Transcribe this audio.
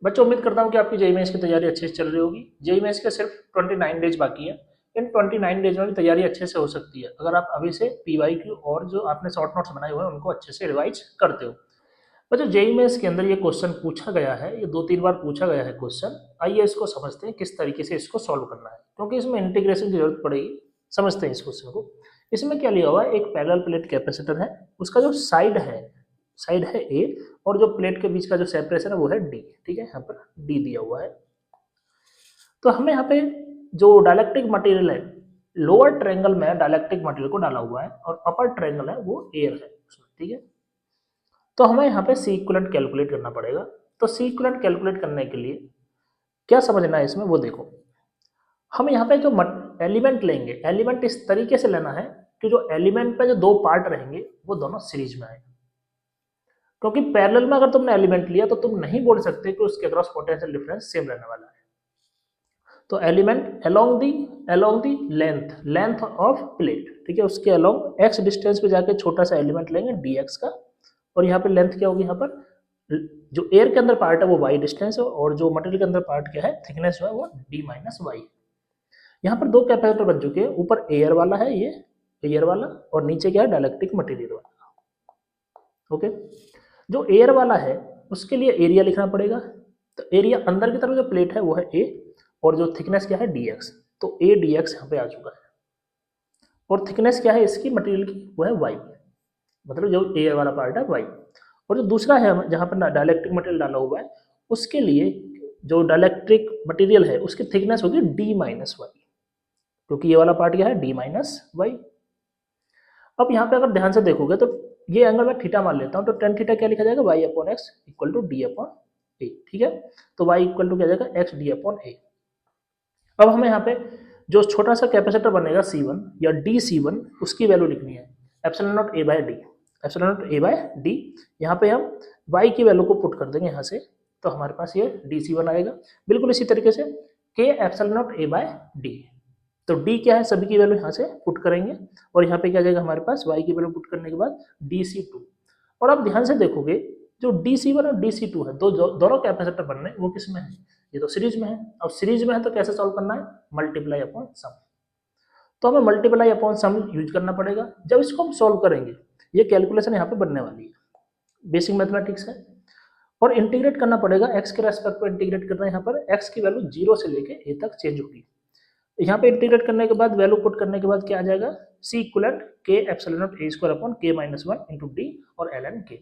बच्चों उम्मीद करता हूँ कि आपकी जेईई मेंस की तैयारी अच्छे से चल रही होगी। जेईई मेंस के सिर्फ 29 डेज बाकी है। इन 29 डेज में भी तैयारी अच्छे से हो सकती है अगर आप अभी से पीवाईक्यू और जो आपने शॉर्ट नोट्स बनाए हुए हैं उनको अच्छे से रिवाइज करते हो। बच्चों जेईई मेंस के अंदर ये क्वेश्चन पूछा गया है, ये 2-3 बार पूछा गया है क्वेश्चन। आइए इसको समझते हैं किस तरीके से इसको सॉल्व करना है, क्योंकि इसमें इंटीग्रेशन की जरूरत पड़ेगी। समझते हैं इस क्वेश्चन को। इसमें क्या लिया हुआ है, एक पैरेलल प्लेट कैपेसिटर है, उसका जो साइड है ए, और जो प्लेट के बीच का जो सेपरेशन है वो है डी। ठीक है, यहाँ पर डी दिया हुआ है। तो हमें यहाँ पे जो डाइलेक्ट्रिक मटेरियल है, लोअर ट्रायंगल में डाइलेक्ट्रिक मटेरियल को डाला हुआ है और अपर ट्रायंगल है वो एयर है उसमें। ठीक है, तो हमें यहाँ पे सी इक्विवेलेंट कैलकुलेट करना पड़ेगा। तो सी इक्विवेलेंट कैलकुलेट करने के लिए क्या समझना है इसमें वो देखो। हम यहाँ पे जो एलिमेंट लेंगे, एलिमेंट इस तरीके से लेना है कि जो एलिमेंट पे जो दो पार्ट रहेंगे वो दोनों सीरीज में आए, क्योंकि पैरेलल में अगर तुमने एलिमेंट लिया तो तुम नहीं बोल सकते कि उसके अक्रॉस पोटेंशियल डिफरेंस सेम रहने वाला है। तो element along the length of plate, ठीक है, उसके अलोंग एक्स डिस्टेंस पे जाके छोटा सा एलिमेंट लेंगे dx का, और यहाँ पे लेंथ क्या होगी, यहाँ पर जो एयर के अंदर पार्ट है वो y डिस्टेंस है, और जो मटेरियल के अंदर पार्ट क्या है, थिकनेस जो है वो d माइनस वाई। यहाँ पर दो कैपेसिटर बन चुके हैं, ऊपर एयर वाला है, ये एयर वाला, और नीचे क्या है, डाइलेक्ट्रिक मटेरियल वाला। ओके, जो एयर वाला है उसके लिए एरिया लिखना पड़ेगा। तो एरिया अंदर की तरफ जो प्लेट है वो है ए, और जो थिकनेस क्या है dx, तो ए dx यहाँ पे आ चुका है, और थिकनेस क्या है इसकी मटेरियल की, वो है y, मतलब जो एयर वाला पार्ट है y। और जो दूसरा है जहाँ पर डाइलेक्ट्रिक मटेरियल डाला हुआ है, उसके लिए जो डाइलेक्ट्रिक मटेरियल है उसकी थिकनेस होगी d माइनस वाई, क्योंकि ये वाला पार्ट क्या है d माइनस वाई। अब यहाँ पे अगर ध्यान से देखोगे तो ये एंगल मैं थीटा मान लेता हूँ, तो टेन थीटा क्या लिखा जाएगा, y upon x equal to d upon a. ठीक है, तो y इक्वल टू क्या जाएगा, एक्स डी अपॉन ए। अब हमें यहाँ पे जो छोटा सा कैपेसिटर बनेगा C1 या DC1, उसकी वैल्यू लिखनी है, epsilon not a by d, epsilon not a by d. यहाँ पे हम y की वैल्यू को पुट कर देंगे यहाँ से, तो हमारे पास ये DC1 आएगा। बिल्कुल इसी तरीके से k epsilon not a by d, तो d क्या है, सभी की वैल्यू यहाँ से पुट करेंगे, और यहाँ पे क्या जाएगा हमारे पास, y की वैल्यू पुट करने के बाद DC2। और अब ध्यान से देखोगे जो DC1 और DC2 है, दोनों कैपेसिटर बन रहे हैं, वो किस में है, ये तो सीरीज में है। अब सीरीज में है तो कैसे सॉल्व करना है, मल्टीप्लाई अपॉन सम। तो हमें मल्टीप्लाई अपॉन सम यूज करना पड़ेगा। जब इसको हम सॉल्व करेंगे, ये कैलकुलेशन यहाँ पे बनने वाली है, बेसिक मैथमेटिक्स है, और इंटीग्रेट करना पड़ेगा, एक्स के रेस्पेक्ट में इंटीग्रेट करना है। यहाँ पर एक्स की वैल्यू 0 से लेके ए तक चेंज होगी। यहाँ पे इंटीग्रेट करने के बाद, वैल्यू पुट करने के बाद क्या आ जाएगा, सी इक्वलेंट के epsilon not A square upon के माइनस 1 इंटू डी और एल एन के।